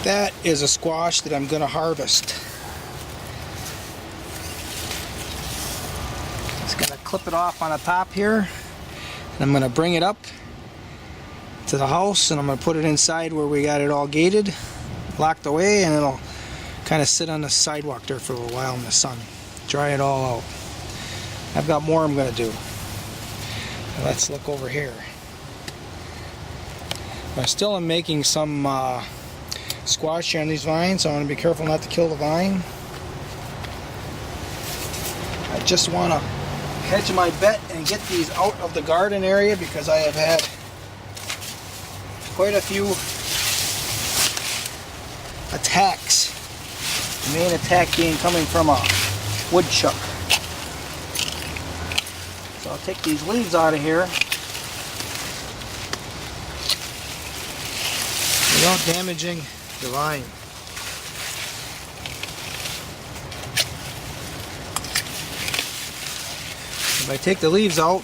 That is a squash that I'm going to harvest. Just going to clip it off on the top here. And I'm going to bring it up to the house, and I'm going to put it inside where we got it all gated, locked away, and it'll kind of sit on the sidewalk there for a little while in the sun. Dry it all out. I've got more I'm going to do. Let's look over here. I still am making some squash here on these vines, so I want to be careful not to kill the vine. I just want to hedge my bet and get these out of the garden area because I have had quite a few attacks. The main attack being coming from a woodchuck. So I'll take these leaves out of here without damaging the vine. If I take the leaves out,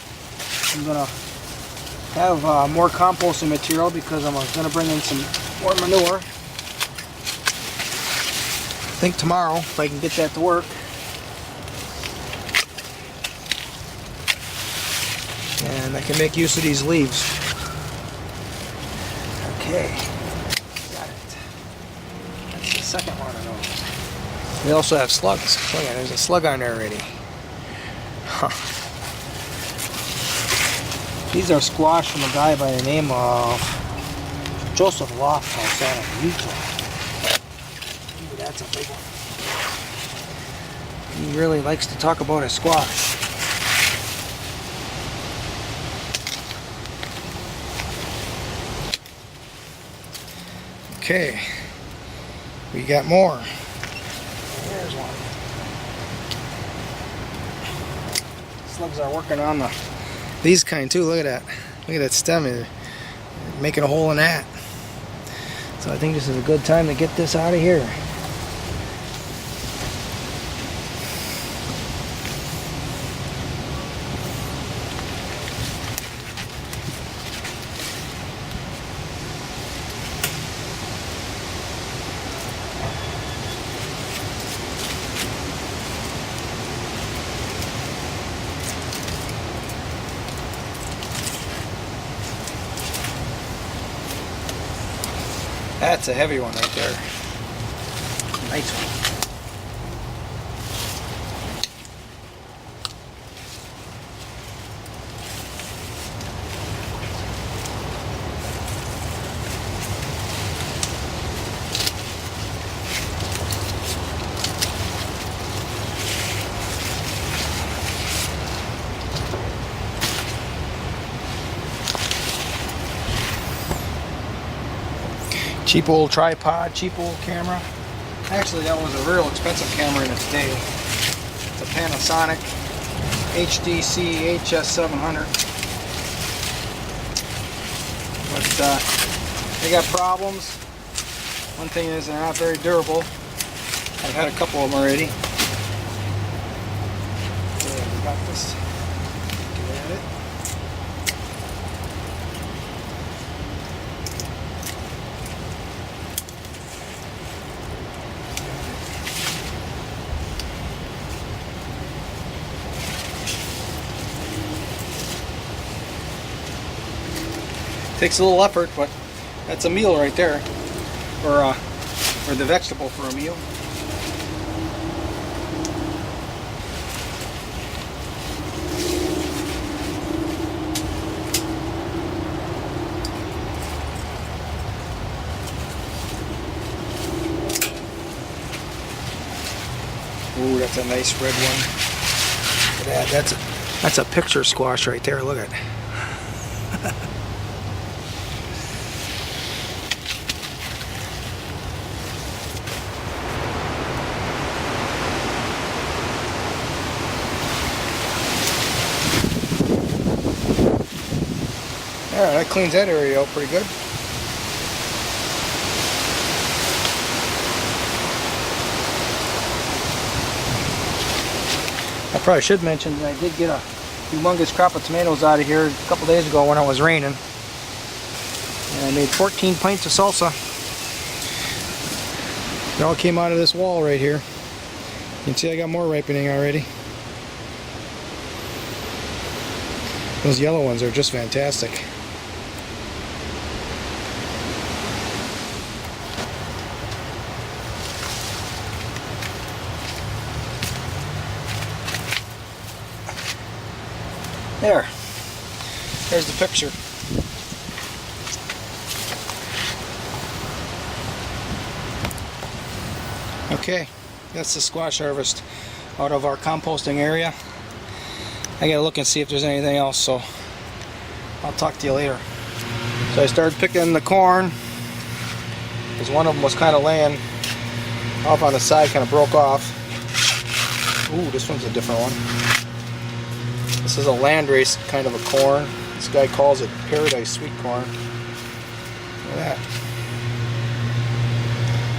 I'm going to have more composting material because I'm going to bring in some more manure. I think tomorrow, if I can get that to work. And I can make use of these leaves. Okay, got it. That's the second one of those. We also have slugs. Look at it, there's a slug on there already. Huh. These are squash from a guy by the name of Joseph Lofthouse out of Utah. Ooh, that's a big one. He really likes to talk about his squash. Okay, we got more. There's one. Slugs are working on these kind too. Look at that. Look at that stem. They're making a hole in that. So I think this is a good time to get this out of here. That's a heavy one right there. Nice one. Cheap old tripod, cheap old camera. Actually, that was a real expensive camera in its day. It's a Panasonic HDC HS700. But they got problems. One thing is they're not very durable. I've had a couple of them already. Yeah, we got this. Get at it. Takes a little effort, but that's a meal right there, or the vegetable for a meal. Ooh, that's a nice red one. Look at that. That's a picture squash right there. Look at it. Alright, that cleans that area out pretty good. I probably should mention that I did get a humongous crop of tomatoes out of here a couple days ago when it was raining. And I made 14 pints of salsa. It all came out of this wall right here. You can see I got more ripening already. Those yellow ones are just fantastic. There's the picture. Okay, that's the squash harvest out of our composting area. I gotta look and see if there's anything else, so I'll talk to you later. So I started picking the corn because one of them was kind of laying off on the side, kind of broke off. Ooh, this one's a different one. This is a landrace kind of a corn. This guy calls it paradise sweet corn. Look at that.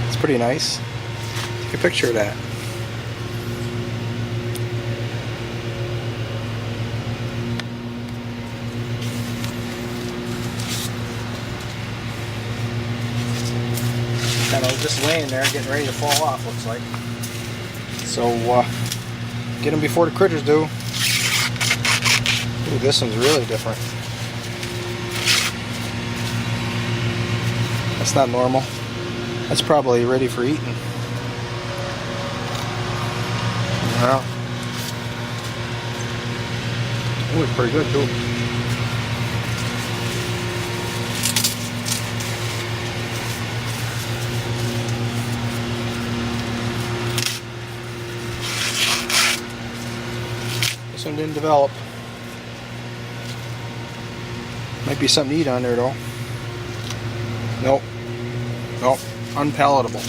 It's pretty nice. Take a picture of that. Kind of just laying there, getting ready to fall off, looks like. So, get them before the critters do. Ooh, this one's really different. That's not normal. That's probably ready for eating. Well, ooh, it's pretty good too. This one didn't develop. Might be something to eat on there though. Nope. Nope. Unpalatable.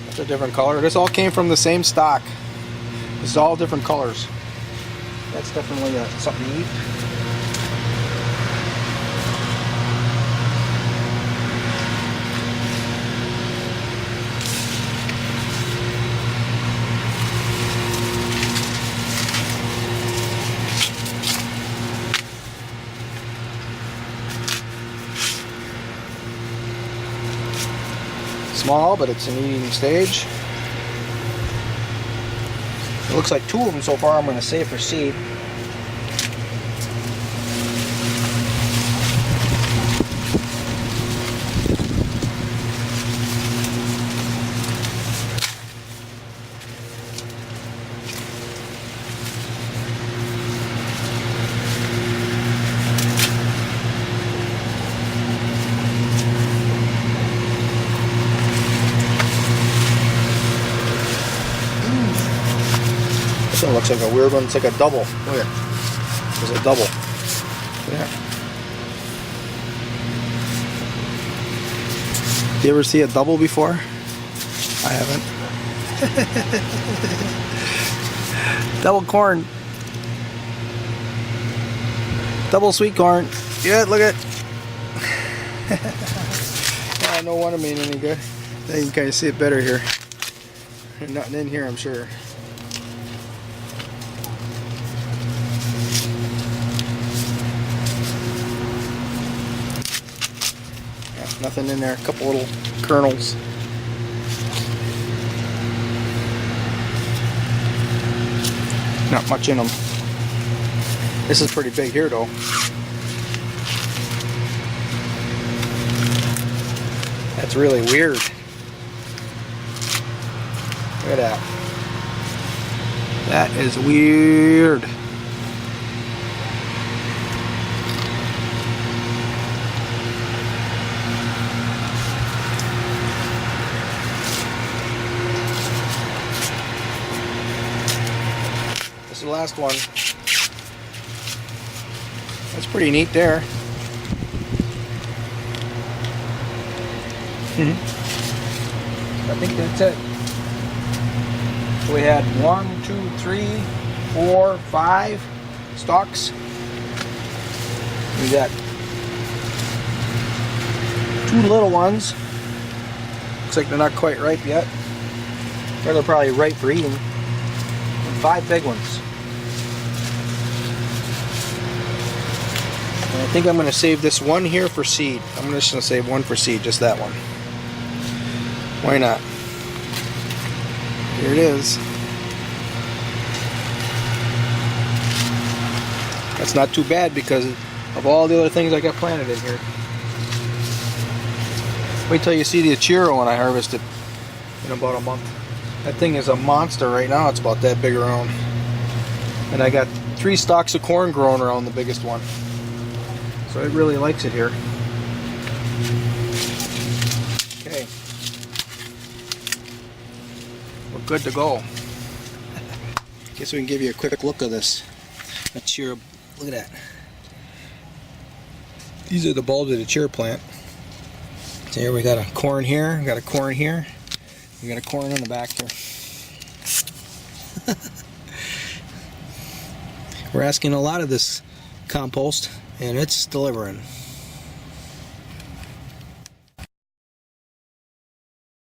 That's a different color. This all came from the same stock. This is all different colors. That's definitely something to eat. Small, but it's an eating stage. It looks like 2 of them so far I'm going to save for seed. This one looks like a weird one. It's like a double. Look at it. There's a double. Yeah. You ever see a double before? I haven't. Double corn. Double sweet corn. Yeah, look at it. Yeah, no wonder it made any good. Now you can kind of see it better here. There's nothing in here, I'm sure. Nothing in there, a couple little kernels. Not much in them. This is pretty big here though. That's really weird. Look at that. That is weird. The last one. That's pretty neat there. I think that's it. So we had 1, 2, 3, 4, 5 stalks. We got 2 little ones Looks like they're not quite ripe yet. They're probably ripe for eating. And 5 big ones. And I think I'm going to save this one here for seed. I'm just going to save one for seed, just that one. Why not? Here it is. That's not too bad because of all the other things I got planted in here. Wait till you see the Achiro when I harvest it in about a month. That thing is a monster right now. It's about that big around. And I got 3 stalks of corn growing around the biggest one. So it really likes it here. Okay. We're good to go. Guess we can give you a quick look of this Achiro. Look at that. These are the bulbs of the Achiro plant. So here we got a corn here, we got a corn here, we got a corn in the back here. We're asking a lot of this compost, and it's delivering.